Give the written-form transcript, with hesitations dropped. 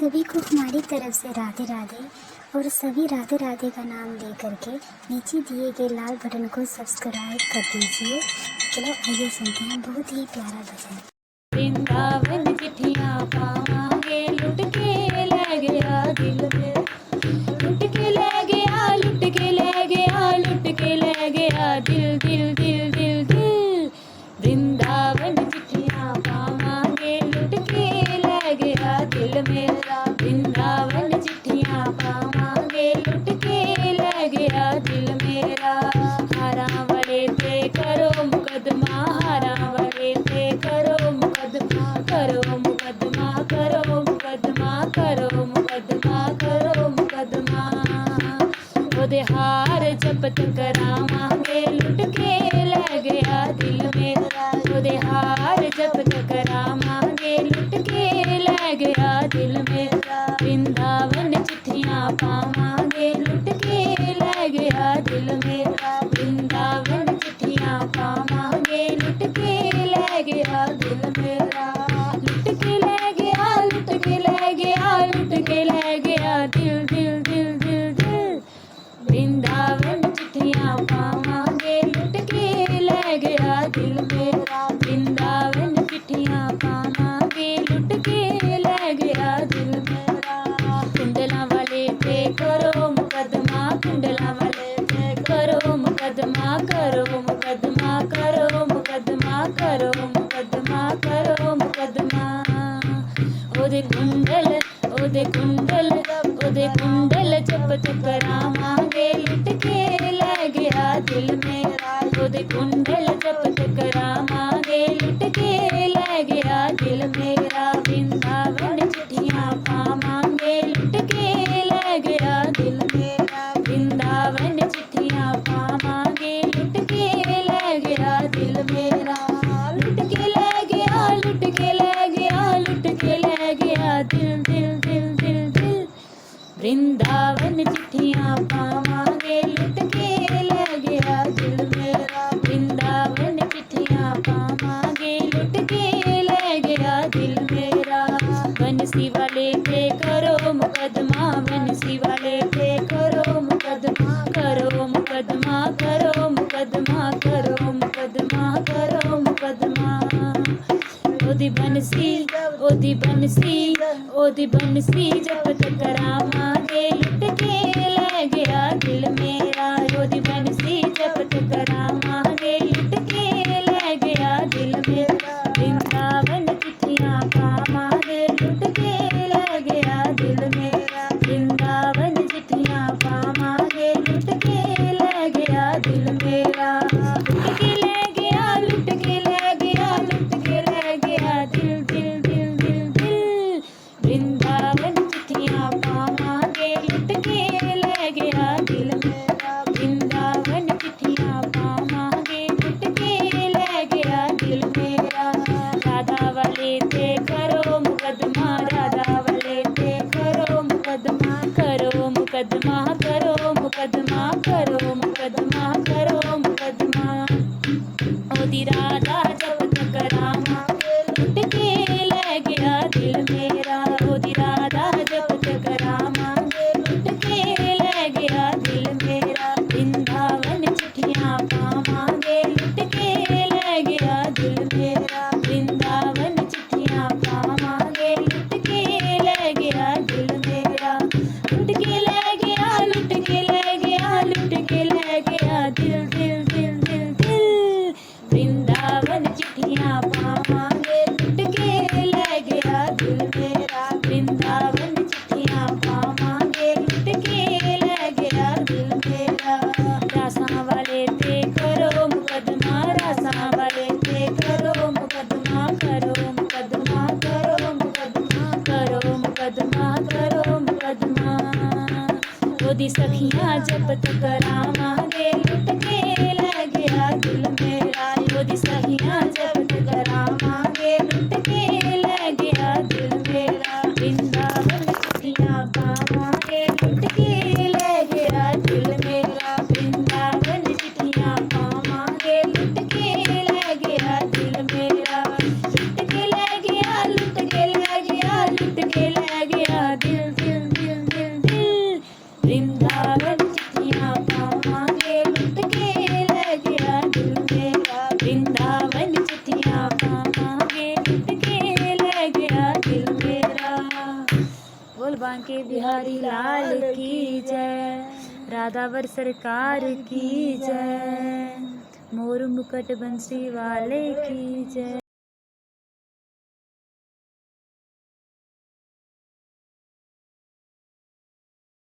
सभी को हमारी तरफ से राधे राधे। और सभी राधे राधे का नाम ले करके नीचे दिए गए लाल बटन को सब्सक्राइब कर दीजिए। चलो आइए सुनते हैं बहुत ही प्यारा भजन। वृंदावन चिट्ठियां पावांगे, लुट के ले गया दिल में, लुट के ले गया, लुट के ले गया, लुट के ले गया दिल दिल दिल दिल दिल। वृंदावन चिट्ठियां पावांगे, लुट के ले गया दिल मेरा। वृंदावन चिट्ठियां पावांगे, लुट के ले गया दिल मेरा। हारा वाले पे करो मुकदमा, हारा वाले पे करो मुकदमा, करो मुकदमा, करो मुकदमा, करो मुकदमा, करो मुकदमा। ओदे हार जपत करावांगे, लुट के ले गया दिल मेरा। ओदे हार जपत करावांगे, लुट के ले गया दिल मेरा। वृंदावन चिट्ठियां पावांगे, लुट के ले गया दिल मेरा। वृंदावन चिट्ठियां पावांगे, लुट के ले गया दिल मेरा। लुट के ले गया, लुट के ले गया, लुट के ले गया दिल दिल दिल दिल दिल। वृंदावन चिट्ठियां पावांगे, लुट के ले गया दिल मेरा। वृंदावन चिट्ठियां पावांगे, लुट के ले गया दिल मेरा। कुंडला वाले पे करो मुकदमा, कुंडला वाले पे करो मुकदमा, करो मुकदमा, करो मुकदमा, करो मुकदमा, करो मुकदमा। ओदे कुंडल, ओदे कुंडल, ओदे कुंडल जपत करावांगे, लुट के ले गया दिल मेरा। ओदे कुंडल जपत करावांगे, लुट के ले गया दिल मेरा। वृंदावन चिट्ठियां पावांगे, लुट के ले गया दिल मेरा। वृंदावन चिट्ठियां पावांगे, लुट के ले गया दिल मेरा। लुट के ले गया, लुट के ले गया, लुट के ले गया दिल दिल दिल दिल दिल। वृंदावन चिट्ठियां पावांगे, लुट के ले गया दिल मेरा। वृंदावन चिट्ठियां पावांगे, लुट के ले गया दिल मेरा। बंसी वाले पे करो मुकदमा, बंसी वाले पे करो मुकदमा, करो मुकदमा, करो मुकदमा, करो मुकदमा, करो मुकदमा। ओदी बंसी, ओदी बंसी, ओदी बंसी जपत करावांगे, लुट के ले गया दिल मेरा। ओदी बंसी जपत करावांगे, लुट के ले गया दिल मेरा। वृंदावन चिट्ठियां पावांगे, लुट के ले गया दिल मेरा। वृंदावन चिट्ठियां पावांगे, लुट के ले गया दिल मेरा। लुट के ले गया, लुट के ले गया, लुट के ले गया दिल दिल दिल दिल दिल। वृंदावन चिट्ठियां पावांगे, लुट के ले गया दिल मेरा। वृंदावन चिट्ठियां पावांगे, लुट के ले गया दिल मेरा। राधा वाले पे करो मुकदमा, राधा वाले पे करो मुकदमा, करो मुकदमा, करो मुकदमा, करो मुकदमा, करो मुकदमा। ओदी राधा जपत करावांगे, लुट के ले गया दिल मेरा। ओदी राधा जपत करावांगे, लुट के ले गया दिल मेरा। वृंदावन चिट्ठियां पावांगे, लुट के ले गया दिल मेरा। वृंदावन चिट्ठियां पावांगे, लुट के ले गया दिल मेरा। लुट के ले गया, लुट के ले गया, लुट के ले गया दिल दिल दिल दिल दिल। वृंदावन चिट्ठियां पावांगे, लुट के ले गया दिल मेरा। वृंदावन चिट्ठियां पावांगे, लुट के ले गया दिल मेरा। रासा वाले पे करो मुकदमा, रासा वाले पे करो मुकदमा, करो मुकदमा, करो मुकदमा, करो मुकदमा, करो मुकदमा। ओदी सखियां जपत करावांगे, लुट के ले गया दिल मेरा। ओदी सखियां जपत करावांगे, लुट के ले गया दिल मेरा। वृंदावन चिट्ठियां पावांगे, लुट के ले गया दिल मेरा। वृंदावन चिट्ठियां पावांगे, लुट के ले गया दिल मेरा। लुट के ले गया, लुट के ले गया, लुट के ले गया बांके बिहारी लाल की जय, राधावर सरकार की जय, मोर मुकुट बंसी वाले की जय।